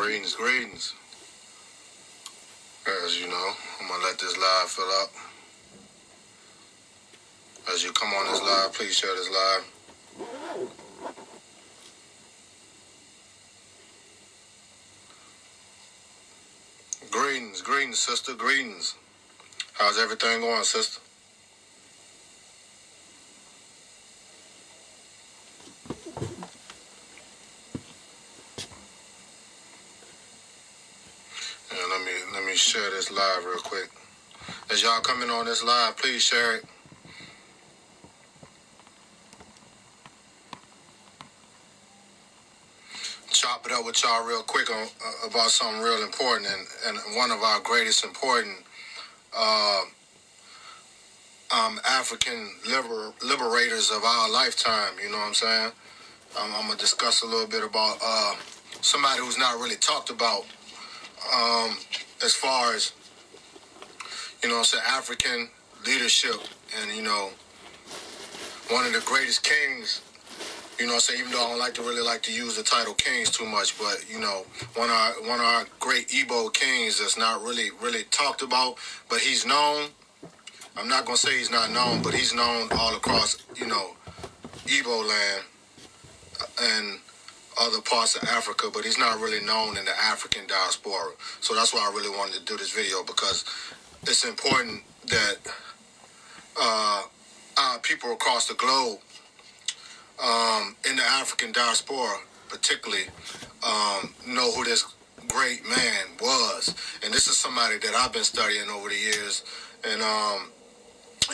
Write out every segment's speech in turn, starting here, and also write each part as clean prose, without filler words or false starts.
Greetings. As you know, I'm gonna let this live fill up. As you come on this live, please share this live. Greetings, sister. Greetings. How's everything going, sister? And let me share this live real quick. As y'all coming on this live, please share it. Chop it up with y'all real quick on about something real important and one of our greatest important African liberators of our lifetime. You know what I'm saying? I'm gonna discuss a little bit about somebody who's not really talked about as far as African leadership, and one of the greatest kings. Even though I don't like to use the title kings too much, but one of our great Igbo kings that's not really talked about, but he's known. I'm not gonna say he's not known, but he's known all across Igbo land and other parts of Africa, but he's not really known in the African diaspora. So that's why I really wanted to do this video, because it's important that our people across the globe, in the African diaspora particularly, know who this great man was. And this is somebody that I've been studying over the years, and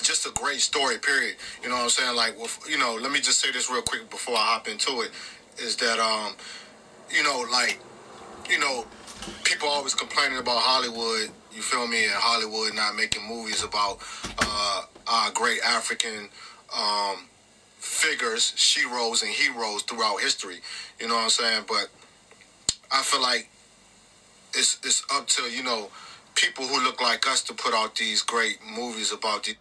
just a great story, period. You know what I'm saying? Like, let me just say this real quick before I hop into it, is that, people always complaining about Hollywood, you feel me, and Hollywood not making movies about our great African figures, sheroes, and heroes throughout history. You know what I'm saying? But I feel like it's up to, people who look like us to put out these great movies about these.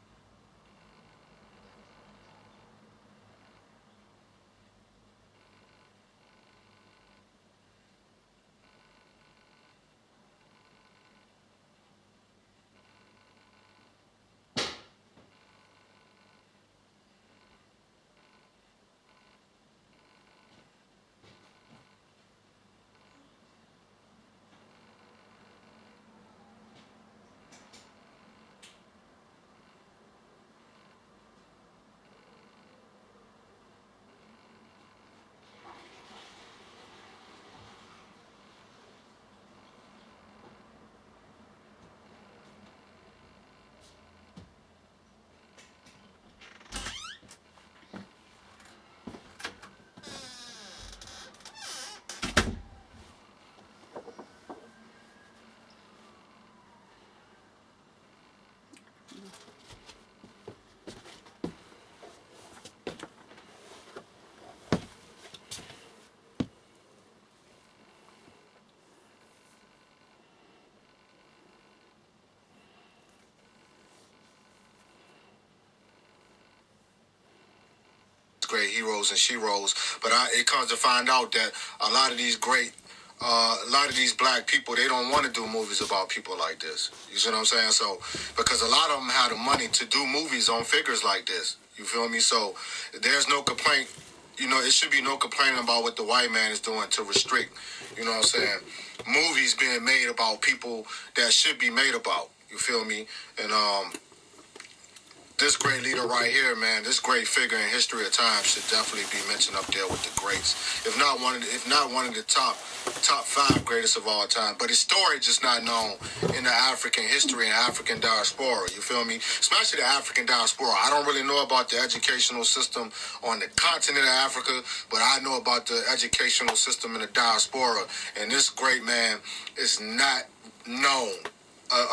Great heroes and sheroes, but it comes to find out that a lot of these black people, they don't want to do movies about people like this. You see what I'm saying? So, because a lot of them have the money to do movies on figures like this. You feel me? So, there's no complaint. It should be no complaining about what the white man is doing to restrict, you know what I'm saying, movies being made about people that should be made about. You feel me? And this great leader right here, man, this great figure in history of time should definitely be mentioned up there with the greats. If not one of the top 5 greatest of all time. But his story just not known in the African history and African diaspora. You feel me? Especially the African diaspora. I don't really know about the educational system on the continent of Africa, but I know about the educational system in the diaspora. And this great man is not known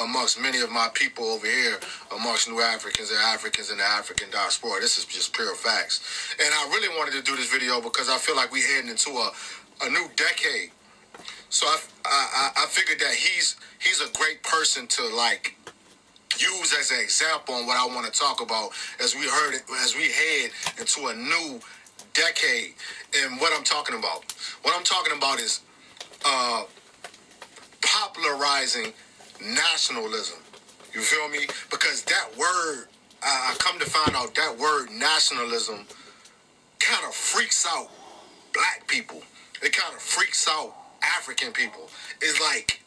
amongst many of my people over here, amongst New Africans and Africans in the African diaspora. This is just pure facts. And I really wanted to do this video because I feel like we're heading into a new decade. So I figured that he's a great person to use as an example on what I want to talk about as we head into a new decade. And what I'm talking about is popularizing nationalism. You feel me? Because that word, I come to find out that word nationalism kind of freaks out black people. It kind of freaks out African people. It's like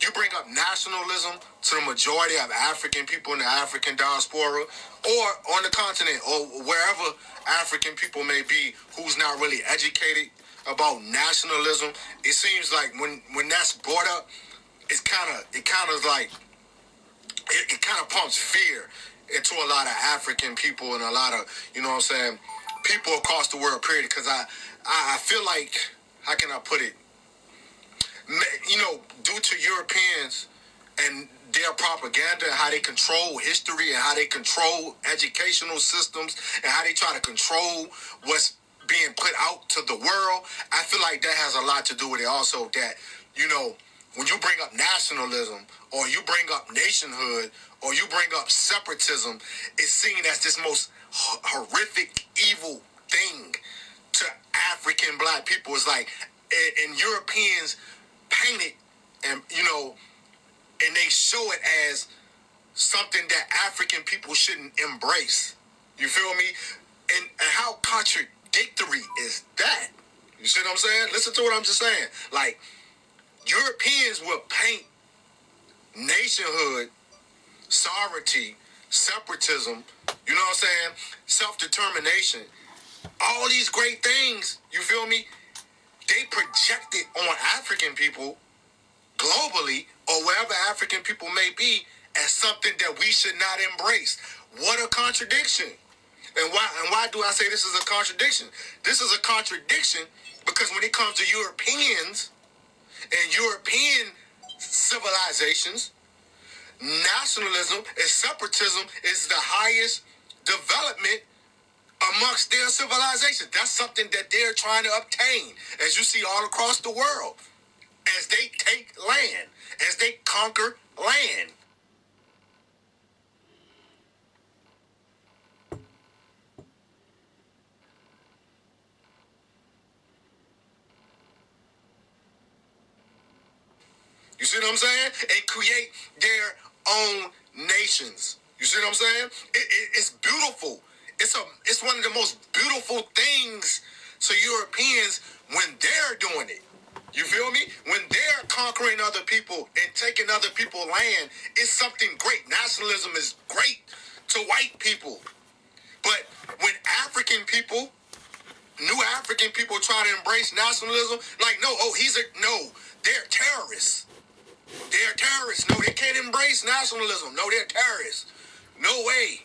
you bring up nationalism to the majority of African people in the African diaspora or on the continent or wherever African people may be who's not really educated about nationalism. It seems like when that's brought up, it kind of like it kind of pumps fear into a lot of African people and a lot of, you know what I'm saying, people across the world, period. Because I feel like, how can I put it? You know, due to Europeans and their propaganda and how they control history and how they control educational systems and how they try to control what's being put out to the world, I feel like that has a lot to do with it also. That, you know, when you bring up nationalism or you bring up nationhood or you bring up separatism, it's seen as this most horrific, evil thing to African black people. It's like, and Europeans paint it and, you know, and they show it as something that African people shouldn't embrace. You feel me? And how contradictory is that? You see what I'm saying? Listen to what I'm just saying. Like, Europeans will paint nationhood, sovereignty, separatism, you know what I'm saying, self-determination, all these great things, you feel me? They project it on African people globally or wherever African people may be as something that we should not embrace. What a contradiction. And why do I say this is a contradiction? This is a contradiction because when it comes to Europeans and European civilizations, nationalism and separatism is the highest development amongst their civilization. That's something that they're trying to obtain, as you see all across the world, as they take land, as they conquer land. You see what I'm saying? And create their own nations. You see what I'm saying? It's beautiful. It's one of the most beautiful things to Europeans when they're doing it. You feel me? When they're conquering other people and taking other people's land, it's something great. Nationalism is great to white people. But when African people, new African people try to embrace nationalism, like, no, they're terrorists. They're terrorists. No, they can't embrace nationalism. No, they're terrorists. No way.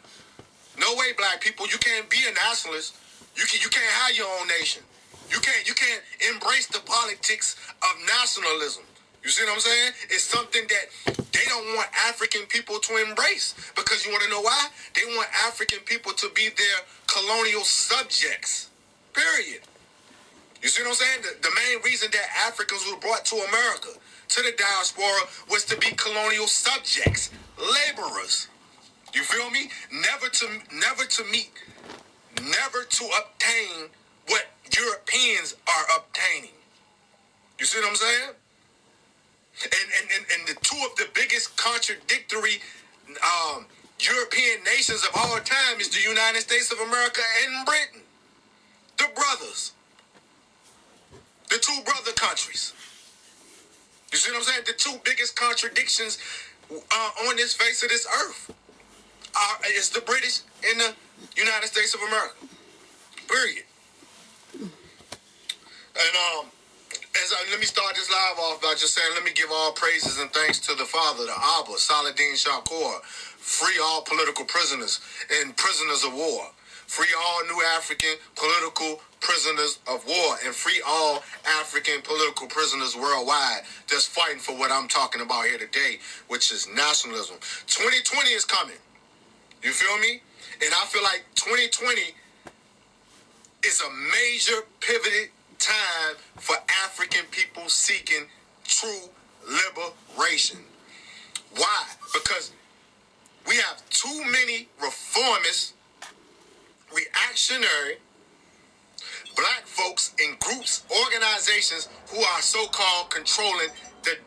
No way, black people. You can't be a nationalist. You can't have your own nation. You can't embrace the politics of nationalism. You see what I'm saying? It's something that they don't want African people to embrace. Because you want to know why? They want African people to be their colonial subjects. Period. You see what I'm saying? The main reason that Africans were brought to America, to the diaspora, was to be colonial subjects, laborers. You feel me? Never to obtain what Europeans are obtaining. You see what I'm saying? And the two of the biggest contradictory European nations of all time is the United States of America and Britain. The brothers. The two brother countries. You see what I'm saying? The two biggest contradictions on this face of this earth is the British and the United States of America. Period. And let me start this live off by just saying, let me give all praises and thanks to the Father, the Abba, Saladin Shakur. Free all political prisoners and prisoners of war. Free all new African political prisoners of war, and free all African political prisoners worldwide that's fighting for what I'm talking about here today, which is nationalism. 2020 is coming. You feel me? And I feel like 2020 is a major pivoted time for African people seeking true liberation. Why? Because we have too many reformists, reactionary, black folks in groups, organizations who are so-called controlling the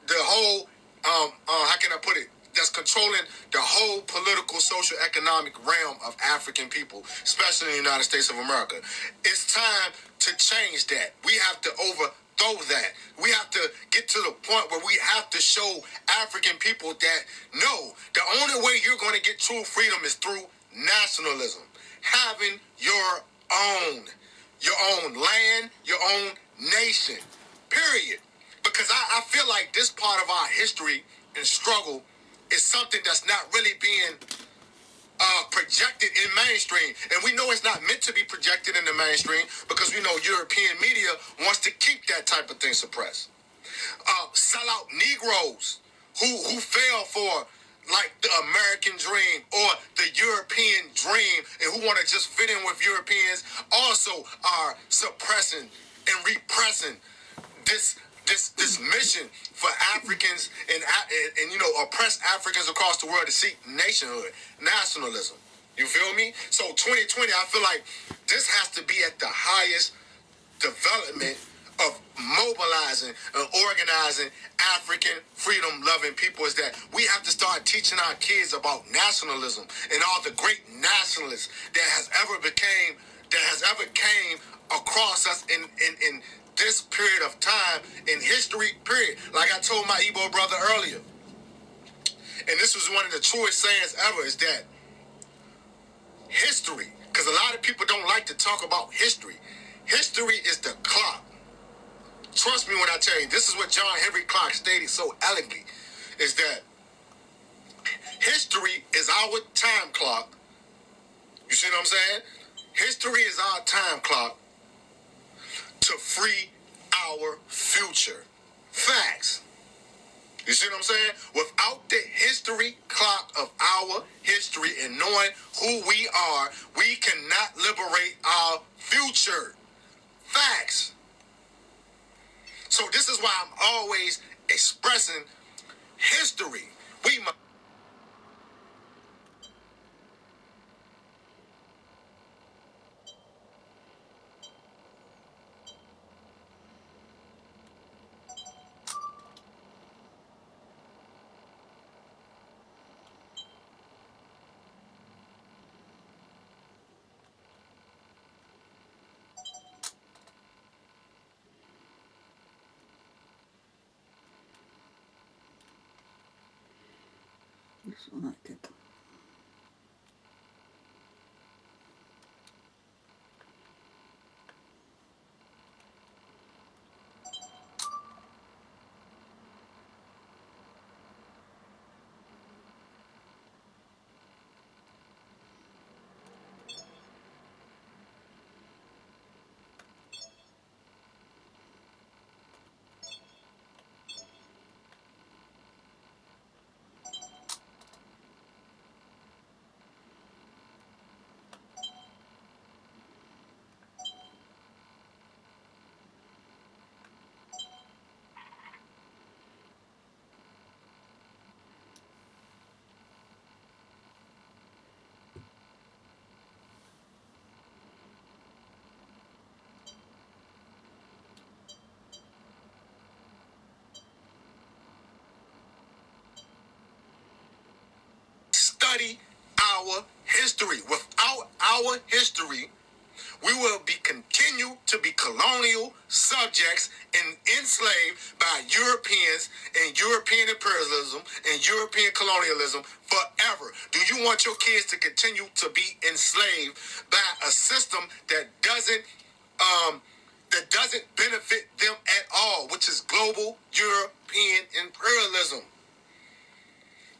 the whole, how can I put it? That's controlling the whole political, social, economic realm of African people, especially in the United States of America. It's time to change that. We have to overthrow that. We have to get to the point where we have to show African people that no, the only way you're going to get true freedom is through nationalism, having your own land, your own nation, period. Because I feel like this part of our history and struggle is something that's not really being projected in mainstream. And we know it's not meant to be projected in the mainstream because we know European media wants to keep that type of thing suppressed. Sell out Negroes who fell for like the American dream or the European dream and who want to just fit in with Europeans also are suppressing and repressing this mission for Africans and oppressed Africans across the world to seek nationhood, nationalism. You feel me? So 2020, I feel like this has to be at the highest development of mobilizing and organizing African freedom-loving people is that we have to start teaching our kids about nationalism and all the great nationalists that has ever came across us in this period of time in history, period. Like I told my Igbo brother earlier, and this was one of the truest sayings ever, is that history, because a lot of people don't like to talk about history. History is the clock. Trust me when I tell you, this is what John Henry Clark stated so elegantly, is that history is our time clock. You see what I'm saying? History is our time clock to free our future. Facts. You see what I'm saying? Without the history clock of our history and knowing who we are, we cannot liberate our future. Facts. So this is why I'm always expressing history. We must. Suona quieto. Study our history. Without our history, we will continue to be colonial subjects and enslaved by Europeans and European imperialism and European colonialism forever. Do you want your kids to continue to be enslaved by a system that doesn't benefit them at all, which is global European imperialism?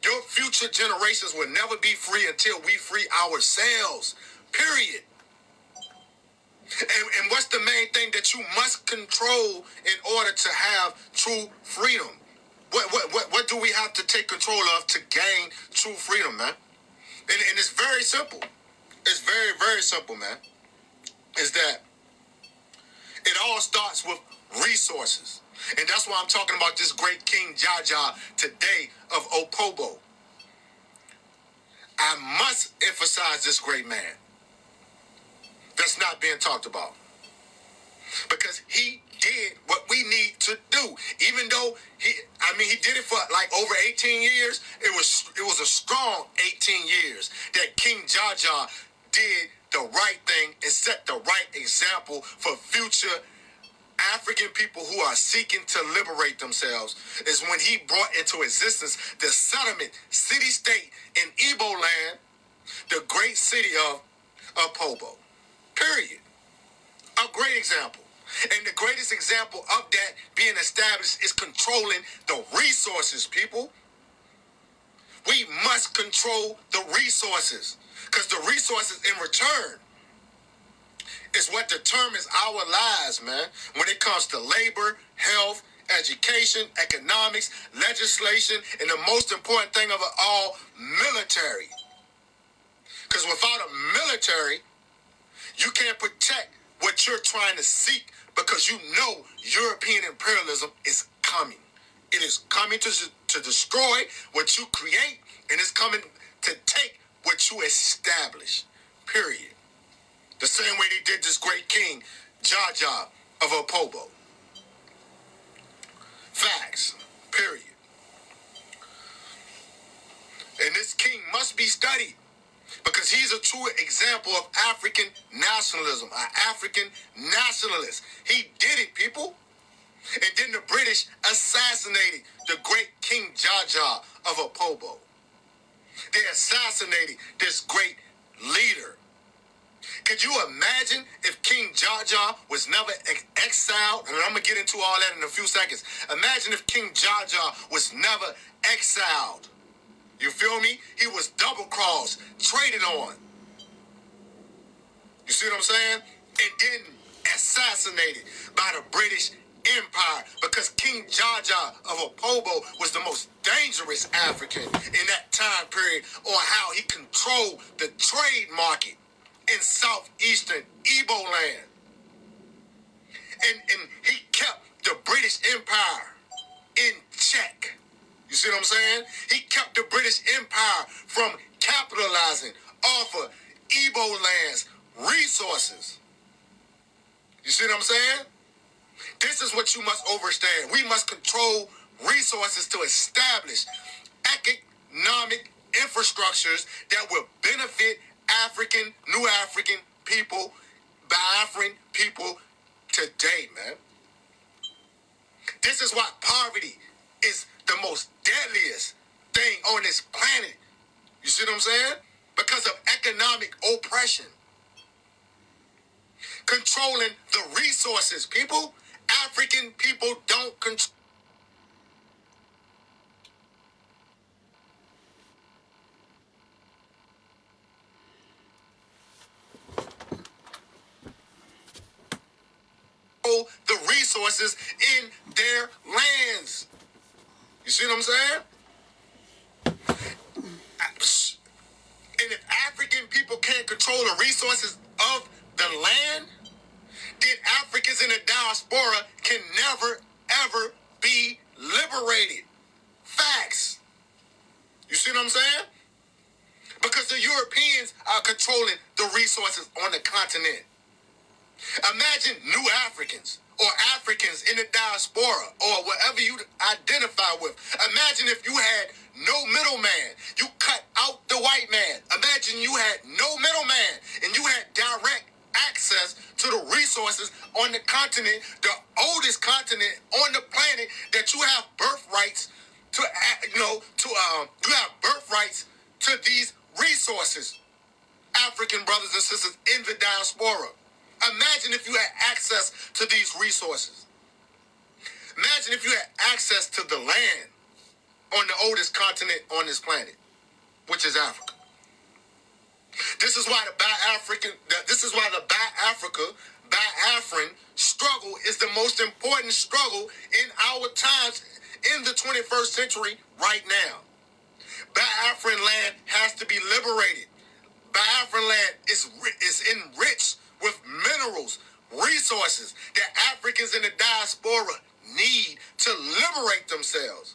Your future generations will never be free until we free ourselves. Period. And what's the main thing that you must control in order to have true freedom? What do we have to take control of to gain true freedom, man? And it's very simple. It's very, very simple, man. Is that it all starts with resources. And that's why I'm talking about this great King Jaja today of Opobo. I must emphasize this great man that's not being talked about. because he did what we need to do. Even though he did it for like over 18 years. It was a strong 18 years that King Jaja did the right thing and set the right example for future African people who are seeking to liberate themselves. Is when he brought into existence the settlement city-state in Igbo land, the great city of Opobo. Period. A great example. And the greatest example of that being established is controlling the resources, people. We must control the resources, because the resources in return is what determines our lives, man. When it comes to labor, health, education, economics, legislation, and the most important thing of it all, military. Because without a military, you can't protect what you're trying to seek, because you know European imperialism is coming. It is coming to destroy what you create, and it's coming to take what you establish. Period. The same way they did this great king, Jaja of Opobo. Facts. Period. And this king must be studied, because he's a true example of African nationalism, an African nationalist. He did it, people. And then the British assassinated the great King Jaja of Opobo. They assassinated this great leader. Could you imagine if King Jaja was never exiled? And I'm going to get into all that in a few seconds. Imagine if King Jaja was never exiled. You feel me? He was double-crossed, traded on. You see what I'm saying? And then assassinated by the British Empire, because King Jaja of Opobo was the most dangerous African in that time period, on how he controlled the trade market in southeastern Igbo land. And he kept the British Empire in check. You see what I'm saying? He kept the British Empire from capitalizing off of Igbo land's resources. You see what I'm saying? This is what you must understand. We must control resources to establish economic infrastructures that will benefit New African people, Biafran people today, man. This is why poverty is the most deadliest thing on this planet. You see what I'm saying? Because of economic oppression. Controlling the resources, people. African people don't control the resources in their lands. You see what I'm saying? And if African people can't control the resources of the land, then Africans in the diaspora can never, ever be liberated. Facts. You see what I'm saying? Because the Europeans are controlling the resources on the continent. Imagine new Africans or Africans in the diaspora or whatever you identify with. Imagine if you had no middleman. You cut out the white man. Imagine you had no middleman and you had direct access to the resources on the continent, the oldest continent on the planet, that you have birthrights to, you have birthrights to these resources, African brothers and sisters in the diaspora. Imagine if you had access to these resources. Imagine if you had access to the land on the oldest continent on this planet, which is Africa. This is why the Biafran struggle is the most important struggle in our times in the 21st century right now. Biafran land has to be liberated. Biafran land is enriched with minerals, resources that Africans in the diaspora need to liberate themselves,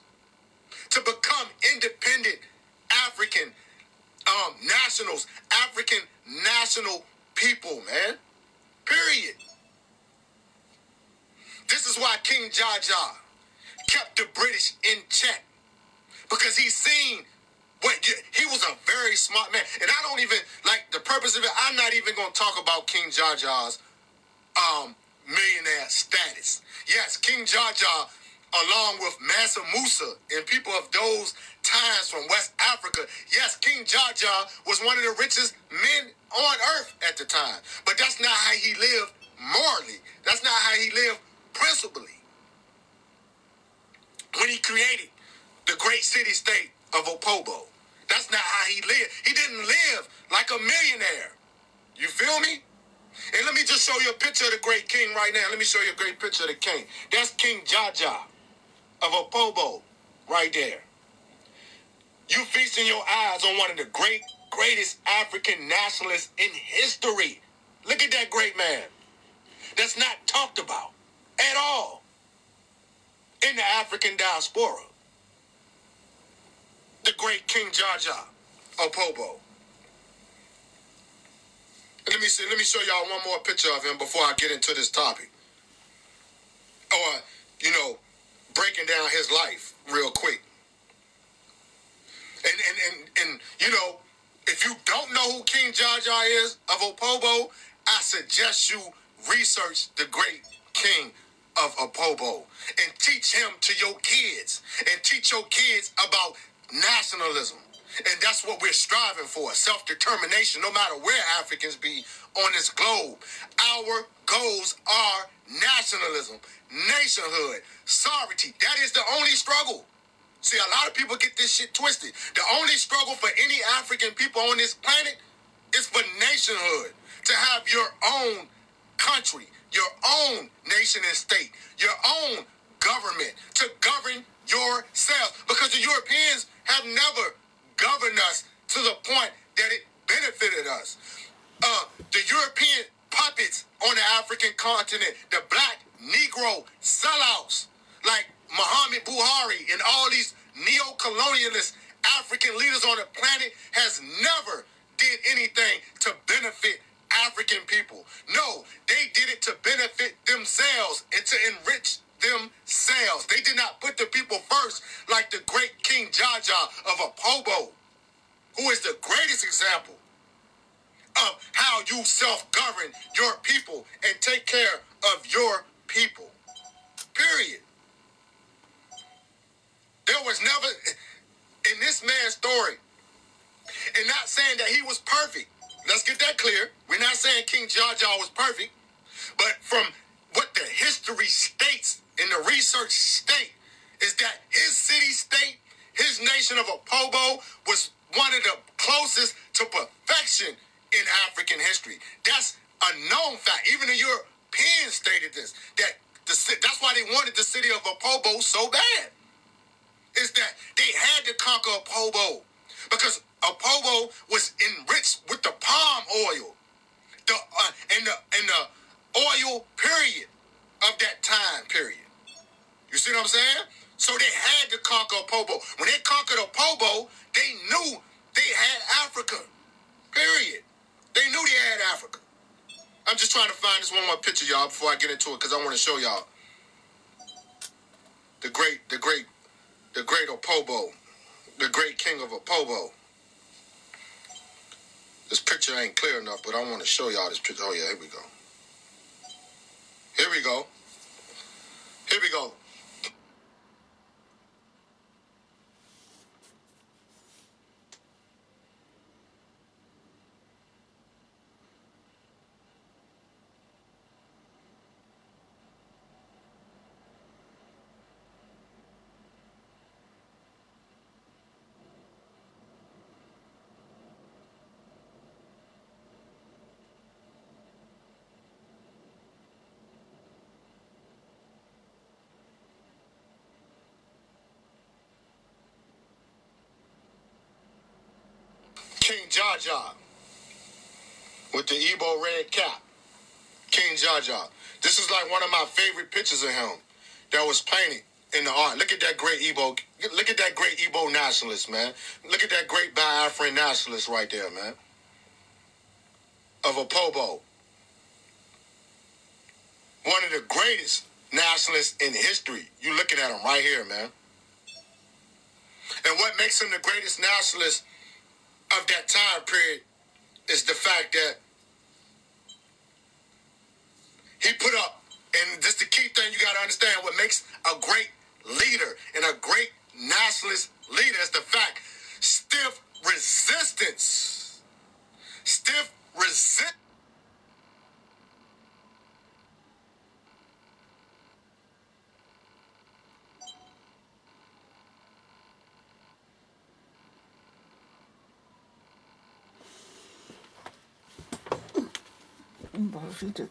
to become independent African nationals, African national people, man. Period. This is why King Jaja kept the British in check, because he seen he was a very smart man. And I don't even, like, the purpose of it, I'm not even going to talk about King Jaja's millionaire status. Yes, King Jaja, along with Mansa Musa and people of those times from West Africa, yes, King Jaja was one of the richest men on earth at the time. But that's not how he lived morally. That's not how he lived principally. When he created the great city-state of Opobo, that's not how he lived. He didn't live like a millionaire. You feel me? And let me just show you a picture of the great king right now. Let me show you a great picture of the king. That's King Jaja of Opobo right there. You feasting your eyes on one of the greatest African nationalists in history. Look at that great man. That's not talked about at all in the African diaspora. The great King Jaja of Opobo. Let me show y'all one more picture of him before I get into this topic. Or, breaking down his life real quick. And if you don't know who King Jaja is of Opobo, I suggest you research the great king of Opobo and teach him to your kids and teach your kids about nationalism. And that's what we're striving for, self-determination, no matter where Africans be on this globe. Our goals are nationalism, nationhood, sovereignty. That is the only struggle. See, a lot of people get this shit twisted. The only struggle for any African people on this planet is for nationhood, to have your own country, your own nation and state, your own government, to govern yourself. Because the Europeans have never governed us to the point that it benefited us. The European puppets on the African continent, the black Negro sellouts like Muhammad Buhari and all these neo-colonialist African leaders on the planet has never did anything to benefit African people. No, they did it to benefit themselves and to enrich themselves. They did not put the people first, like the great King Jaja of Opobo, who is the greatest example of how you self-govern your people and take care of your people. Period. There was never, in this man's story, and not saying that he was perfect. Let's get that clear. We're not saying King Jaja was perfect, but from what the history states and the research state is that his city-state, his nation of Opobo was one of the closest to perfection in African history. That's a known fact. Even the Europeans stated this, that's why they wanted the city of Opobo so bad. Is that they had to conquer Opobo because Opobo was enriched with the palm oil, and the oil period of that time period. You see what I'm saying? So they had to conquer Opobo. When they conquered Opobo, they knew they had Africa. Period. They knew they had Africa. I'm just trying to find this one more picture, y'all, before I get into it, because I want to show y'all the great Opobo, the great king of Opobo. This picture ain't clear enough, but I want to show y'all this picture. Oh, yeah, here we go. Here we go. Here we go. King Jaja with the Igbo red cap. King Jaja. This is like one of my favorite pictures of him that was painted in the art. Look at that great Igbo. Look at that great Igbo nationalist, man. Look at that great Biafran nationalist right there, man. Of Opobo. One of the greatest nationalists in history. You looking at him right here, man. And what makes him the greatest nationalist of that time period is the fact that he put up, and this is the key thing you got to understand, what makes a great leader and a great nationalist leader is the fact, stiff resistance. Stiff resistance. Bah, je te...